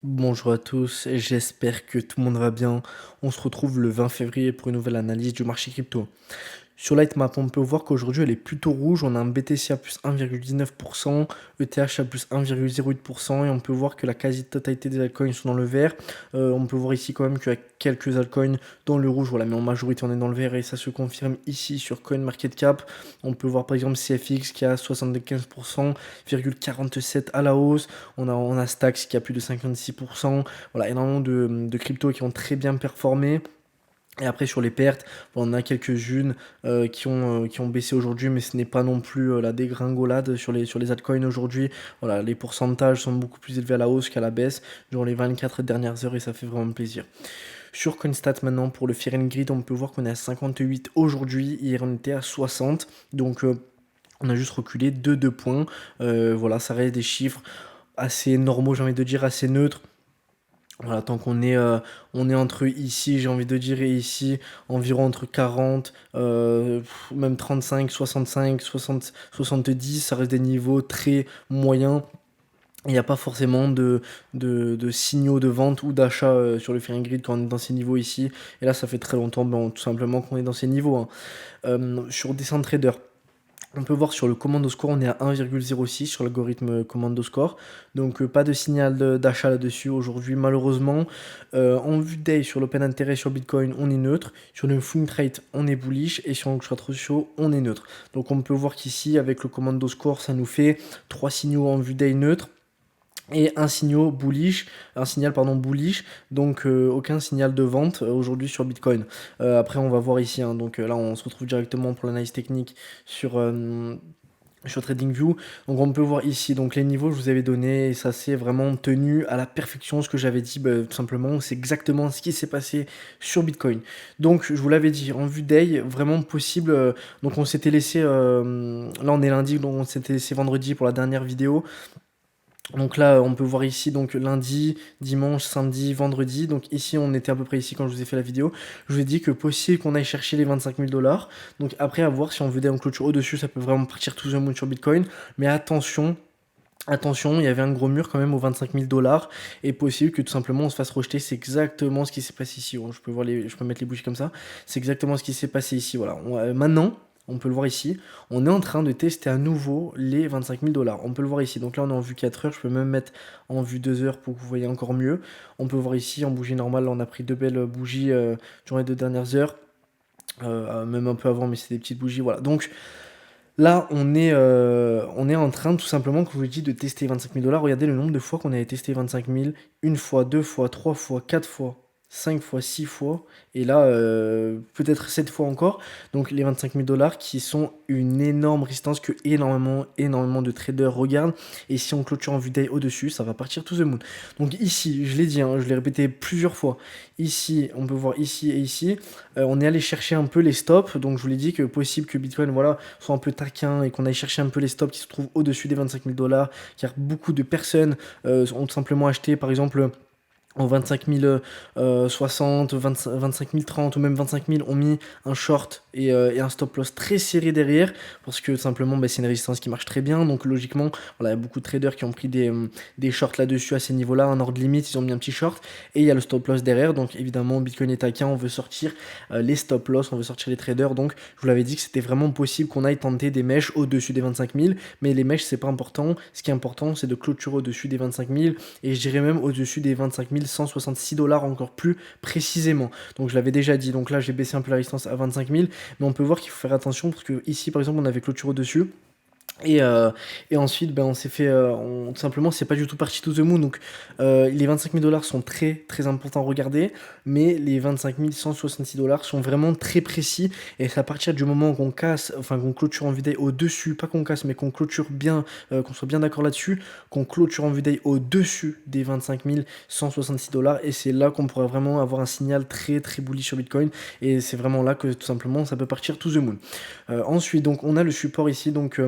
Bonjour à tous, j'espère que tout le monde va bien. On se retrouve le 20 février pour une nouvelle analyse du marché crypto. Sur Lightmap, on peut voir qu'aujourd'hui elle est plutôt rouge. On a un BTC à plus 1,19%, ETH à plus 1,08% et on peut voir que la quasi-totalité des altcoins sont dans le vert. On peut voir ici quand même qu'il y a quelques altcoins dans le rouge, voilà, mais en majorité on est dans le vert et ça se confirme ici sur CoinMarketCap. On peut voir par exemple CFX qui a 75,47% à la hausse. On a Stax qui a plus de 56%. Voilà, énormément de cryptos qui ont très bien performé. Et après sur les pertes, on a quelques-unes qui ont baissé aujourd'hui, mais ce n'est pas non plus la dégringolade sur les altcoins aujourd'hui. Voilà, les pourcentages sont beaucoup plus élevés à la hausse qu'à la baisse durant les 24 dernières heures et ça fait vraiment plaisir. Sur CoinStat maintenant pour le Fear and Greed, on peut voir qu'on est à 58 aujourd'hui, hier on était à 60, donc on a juste reculé de 2 points. Voilà, ça reste des chiffres assez normaux, j'ai envie de dire, assez neutres. Voilà, tant qu'on est entre ici, j'ai envie de dire, et ici, environ entre 40, même 35, 65, 60, 70, ça reste des niveaux très moyens. Il n'y a pas forcément de signaux de vente ou d'achat sur le Fear and Greed quand on est dans ces niveaux ici. Et là, ça fait très longtemps, tout simplement, qu'on est dans ces niveaux, hein. Sur Decentrader, on peut voir sur le commando score, on est à 1,06 sur l'algorithme commando score. Donc pas de signal d'achat là-dessus aujourd'hui malheureusement. En vue day sur l'open intérêt sur Bitcoin, on est neutre. Sur le swing trade, on est bullish. Et sur le short ratio, on est neutre. Donc on peut voir qu'ici, avec le commando score, ça nous fait 3 signaux en vue day neutre et un signal pardon bullish, donc aucun signal de vente aujourd'hui sur Bitcoin. Après on va voir ici, hein, donc là on se retrouve directement pour l'analyse technique sur TradingView. Donc on peut voir ici donc les niveaux que je vous avais donnés et ça s'est vraiment tenu à la perfection ce que j'avais dit, tout simplement c'est exactement ce qui s'est passé sur Bitcoin. Donc je vous l'avais dit en vue day vraiment possible, donc on s'était laissé là on est lundi, donc on s'était laissé vendredi pour la dernière vidéo. Donc là, on peut voir ici donc lundi, dimanche, samedi, vendredi. Donc ici, on était à peu près ici quand je vous ai fait la vidéo. Je vous ai dit que possible qu'on aille chercher les 25 000 dollars. Donc après, à voir si on veut des clôture au-dessus, ça peut vraiment partir tout the moon sur Bitcoin. Mais attention, attention, il y avait un gros mur quand même aux 25 000 dollars. Et possible que tout simplement on se fasse rejeter. C'est exactement ce qui s'est passé ici. Oh, je peux mettre les bougies comme ça. C'est exactement ce qui s'est passé ici. Voilà. Maintenant, on peut le voir ici, on est en train de tester à nouveau les 25 000 dollars. On peut le voir ici. Donc là, on est en vue 4 heures. Je peux même mettre en vue 2 heures pour que vous voyez encore mieux. On peut voir ici en bougie normale. Là, on a pris deux belles bougies durant les 2 dernières heures. Même un peu avant, mais c'est des petites bougies. Voilà. Donc là, on est en train tout simplement, comme je vous l'ai dit, de tester 25 000 dollars. Regardez le nombre de fois qu'on avait testé 25 000. Une fois, deux fois, trois fois, quatre fois, 5 fois, 6 fois. Et là, peut-être 7 fois encore. Donc les 25 000 dollars qui sont une énorme résistance que énormément, énormément de traders regardent. Et si on clôture en vue day au-dessus, ça va partir to the moon. Donc ici, je l'ai dit, hein, je l'ai répété plusieurs fois. Ici, on peut voir ici et ici. On est allé chercher un peu les stops. Donc je vous l'ai dit que possible que Bitcoin, voilà, soit un peu taquin et qu'on aille chercher un peu les stops qui se trouvent au-dessus des 25 000 dollars, car beaucoup de personnes ont tout simplement acheté, par exemple, en 25 060, 25 030 ou même 25 000 ont mis un short et un stop loss très serré derrière parce que tout simplement c'est une résistance qui marche très bien. Donc logiquement, voilà, il y a beaucoup de traders qui ont pris des shorts là-dessus à ces niveaux-là, un ordre limite, ils ont mis un petit short et il y a le stop loss derrière. Donc évidemment, Bitcoin est taquin, on veut sortir les stop loss, on veut sortir les traders. Donc je vous l'avais dit que c'était vraiment possible qu'on aille tenter des mèches au-dessus des 25 000, mais les mèches c'est pas important. Ce qui est important, c'est de clôturer au-dessus des 25 000 et je dirais même au-dessus des 25 166 dollars encore plus précisément. Donc je l'avais déjà dit. Donc là, j'ai baissé un peu la résistance à 25 000, mais on peut voir qu'il faut faire attention parce que ici, par exemple, on avait clôturé au-dessus. Et ensuite, on s'est fait, tout simplement, c'est pas du tout parti to the moon. Donc, les 25 000 dollars sont très très importants à regarder, mais les 25 166 dollars sont vraiment très précis. Et c'est à partir du moment qu'on casse, enfin qu'on clôture en vue day au-dessus, pas qu'on casse, mais qu'on clôture bien, qu'on soit bien d'accord là-dessus, qu'on clôture en vue day au-dessus des 25 166 dollars. Et c'est là qu'on pourra vraiment avoir un signal très très bullish sur Bitcoin. Et c'est vraiment là que tout simplement ça peut partir to the moon. Ensuite, donc on a le support ici, donc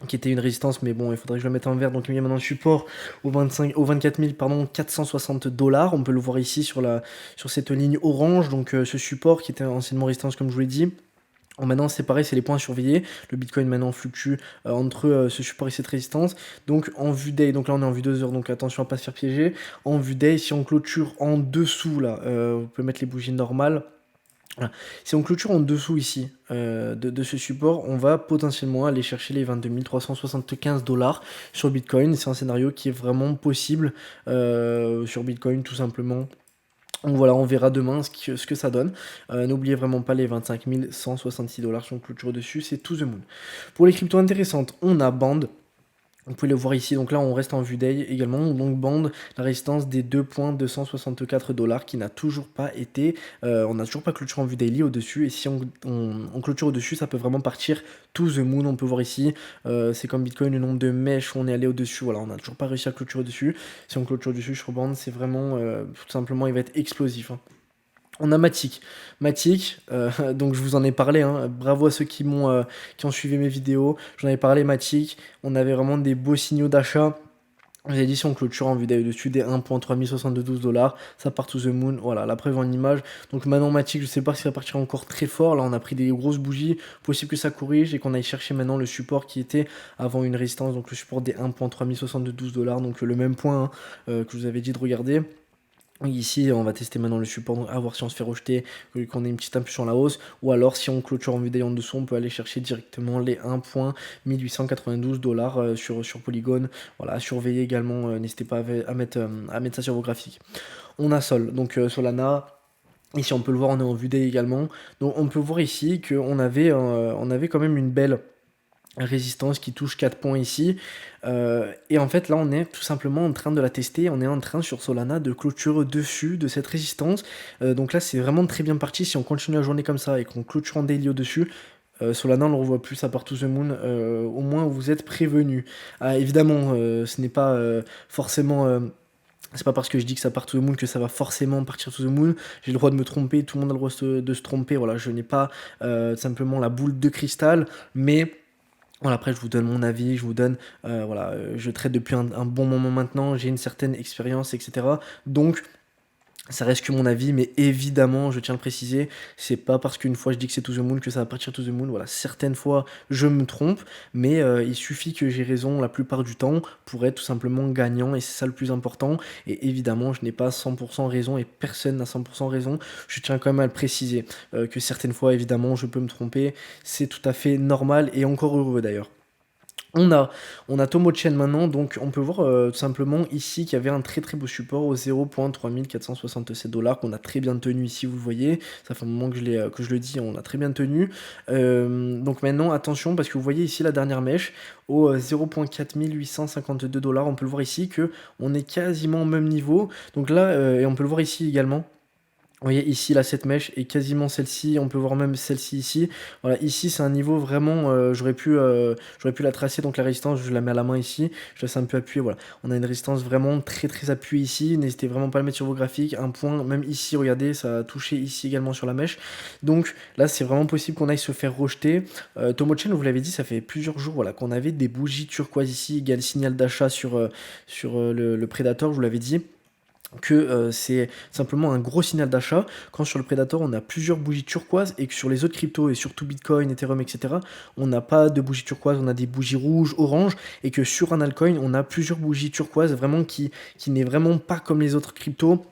qui était une résistance, mais bon, il faudrait que je le mette en vert. Donc il y a maintenant le support au 24 000, pardon, 460 dollars. On peut le voir ici sur cette ligne orange. Donc ce support qui était anciennement résistance, comme je vous l'ai dit. Maintenant, c'est pareil, c'est les points à surveiller. Le Bitcoin maintenant fluctue entre ce support et cette résistance. Donc en vue day, donc là on est en vue 2 heures, donc attention à pas se faire piéger. En vue day, si on clôture en dessous là, vous pouvez mettre les bougies normales. Voilà. Si on clôture en dessous ici de ce support, on va potentiellement aller chercher les 22 375 dollars sur Bitcoin. C'est un scénario qui est vraiment possible sur Bitcoin tout simplement. Donc voilà, on verra demain ce que ça donne. N'oubliez vraiment pas les 25 166 dollars sur le clôture dessus, c'est to the moon. Pour les cryptos intéressantes, on a Band. Vous pouvez le voir ici, donc là on reste en vue day également, donc Band, la résistance des 2,264 dollars qui n'a toujours pas été, on n'a toujours pas clôturé en vue daily au-dessus, et si on clôture au-dessus, ça peut vraiment partir to the moon, on peut voir ici, c'est comme Bitcoin, le nombre de mèches où on est allé au-dessus, voilà, on n'a toujours pas réussi à clôturer au-dessus, si on clôture dessus sur Band, c'est vraiment, tout simplement, il va être explosif, hein. On a Matic. Matic, donc je vous en ai parlé, hein. Bravo à ceux qui ont suivi mes vidéos. J'en avais parlé, Matic. On avait vraiment des beaux signaux d'achat. J'ai dit si on clôture en vue d'aller dessus des 1,3072 dollars, ça part to the moon. Voilà, la preuve en image. Donc maintenant, Matic, je sais pas si ça va partir encore très fort. Là, on a pris des grosses bougies. Possible que ça corrige et qu'on aille chercher maintenant le support qui était avant une résistance. Donc le support des 1,3072 dollars. Donc le même point, hein, que je vous avais dit de regarder. Ici, on va tester maintenant le support, à voir si on se fait rejeter, qu'on ait une petite impulsion à la hausse, ou alors si on clôture en vue d'ailleurs en dessous, on peut aller chercher directement les 1,1892 dollars sur Polygon. Voilà, à surveiller également, n'hésitez pas à mettre ça sur vos graphiques. On a Sol, donc Solana. Ici, on peut le voir, on est en vue day également. Donc, on peut voir ici on avait quand même une belle résistance qui touche 4 points ici. Et en fait, là, on est tout simplement en train de la tester. On est en train sur Solana de clôturer dessus de cette résistance. Donc là, c'est vraiment très bien parti. Si on continue la journée comme ça et qu'on clôture en daily au-dessus, Solana, on ne le revoit plus, ça part to the moon. Au moins, vous êtes prévenus. Ah, évidemment, ce n'est pas forcément. C'est pas parce que je dis que ça part to the moon que ça va forcément partir to the moon. J'ai le droit de me tromper, tout le monde a le droit de se tromper. Voilà, je n'ai pas simplement la boule de cristal, mais voilà, après, je vous donne mon avis, je vous donne, voilà, je traite depuis un bon moment maintenant, j'ai une certaine expérience, etc. Donc, ça reste que mon avis, mais évidemment, je tiens à le préciser, c'est pas parce qu'une fois je dis que c'est to the moon que ça va partir to the moon. Voilà, certaines fois je me trompe, mais il suffit que j'ai raison la plupart du temps pour être tout simplement gagnant, et c'est ça le plus important. Et évidemment, je n'ai pas 100% raison et personne n'a 100% raison. Je tiens quand même à le préciser, que certaines fois, évidemment, je peux me tromper. C'est tout à fait normal et encore heureux d'ailleurs. On a, on a Tomochain maintenant, donc on peut voir tout simplement ici qu'il y avait un très très beau support au 0,3467 dollars qu'on a très bien tenu ici, vous le voyez. Ça fait un moment que je le dis, on a très bien tenu. Donc maintenant, attention, parce que vous voyez ici la dernière mèche au 0,4852 dollars. On peut le voir ici que on est quasiment au même niveau. Donc là, et on peut le voir ici également. Vous voyez ici là cette mèche est quasiment celle-ci, on peut voir même celle-ci ici. Voilà, ici c'est un niveau vraiment, j'aurais pu la tracer, donc la résistance je la mets à la main ici, je laisse un peu appuyer, voilà. On a une résistance vraiment très très appuyée ici, n'hésitez vraiment pas à le mettre sur vos graphiques, un point, même ici, regardez, ça a touché ici également sur la mèche. Donc là c'est vraiment possible qu'on aille se faire rejeter. Tomochain, vous l'avez dit, ça fait plusieurs jours voilà, qu'on avait des bougies turquoise ici, égal signal d'achat sur le Predator, je vous l'avais dit que c'est simplement un gros signal d'achat, quand sur le Predator on a plusieurs bougies turquoises et que sur les autres cryptos et surtout Bitcoin, Ethereum, etc., on n'a pas de bougies turquoises, on a des bougies rouges, oranges, et que sur un altcoin on a plusieurs bougies turquoises vraiment qui n'est vraiment pas comme les autres cryptos,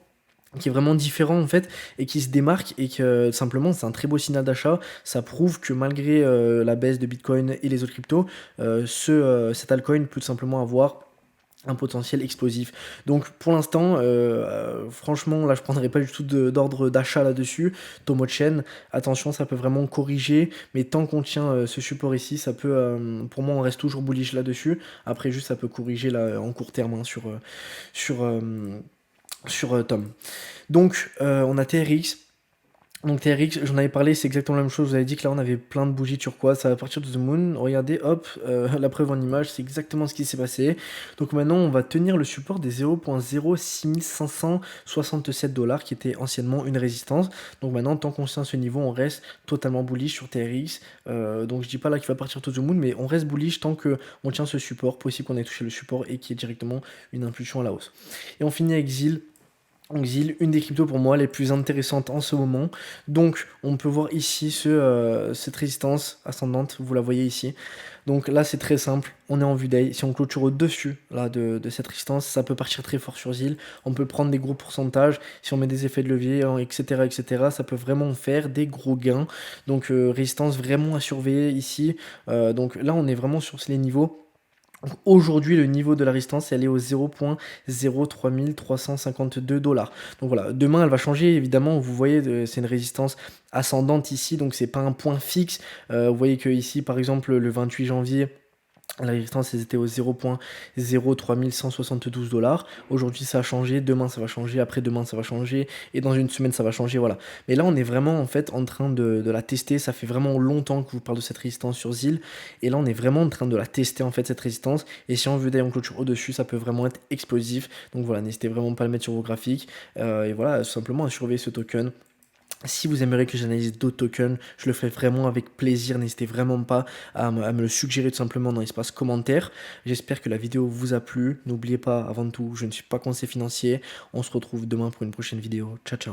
qui est vraiment différent en fait et qui se démarque, et que simplement c'est un très beau signal d'achat. Ça prouve que malgré la baisse de Bitcoin et les autres cryptos, cet altcoin peut tout simplement avoir un potentiel explosif. Donc pour l'instant, franchement, là je prendrai pas du tout d'ordre d'achat là-dessus. Tomochain, attention, ça peut vraiment corriger, mais tant qu'on tient ce support ici, ça peut, pour moi, on reste toujours bullish là-dessus. Après, juste, ça peut corriger là en court terme, hein, sur, euh, sur Tom. Donc, on a TRX. Donc TRX, j'en avais parlé, c'est exactement la même chose. Vous avez dit que là on avait plein de bougies turquoise, ça va partir de The Moon. Regardez, hop, la preuve en image, c'est exactement ce qui s'est passé. Donc maintenant on va tenir le support des 0,06567 dollars qui était anciennement une résistance. Donc maintenant, tant qu'on tient ce niveau, on reste totalement bullish sur TRX. Donc je dis pas là qu'il va partir to The Moon, mais on reste bullish tant qu'on tient ce support. Possible qu'on ait touché le support et qu'il y ait directement une impulsion à la hausse. Et on finit avec ZIL. Donc ZIL, une des cryptos pour moi les plus intéressantes en ce moment. Donc on peut voir ici cette résistance ascendante, vous la voyez ici. Donc là c'est très simple, on est en vue day. Si on clôture au-dessus là, de cette résistance, ça peut partir très fort sur ZIL. On peut prendre des gros pourcentages, si on met des effets de levier, etc., etc. Ça peut vraiment faire des gros gains. Donc résistance vraiment à surveiller ici. Donc là on est vraiment sur les niveaux. Aujourd'hui, le niveau de la résistance, elle est au 0,03352 $. Donc voilà, demain, elle va changer, évidemment. Vous voyez, c'est une résistance ascendante ici, donc c'est pas un point fixe. Vous voyez que ici, par exemple, le 28 janvier, la résistance, elle était au 0,03172 $. Aujourd'hui, ça a changé. Demain, ça va changer. Après-demain, ça va changer. Et dans une semaine, ça va changer. Voilà. Mais là, on est vraiment en fait en train de la tester. Ça fait vraiment longtemps que je vous parle de cette résistance sur ZIL. Et là, on est vraiment en train de la tester en fait, cette résistance. Et si on veut d'ailleurs en clôture au-dessus, ça peut vraiment être explosif. Donc voilà, n'hésitez vraiment pas à le mettre sur vos graphiques. Et voilà, tout simplement à surveiller ce token. Si vous aimeriez que j'analyse d'autres tokens, je le ferai vraiment avec plaisir. N'hésitez vraiment pas à me le suggérer tout simplement dans l'espace commentaire. J'espère que la vidéo vous a plu. N'oubliez pas, avant tout, je ne suis pas conseiller financier. On se retrouve demain pour une prochaine vidéo. Ciao, ciao.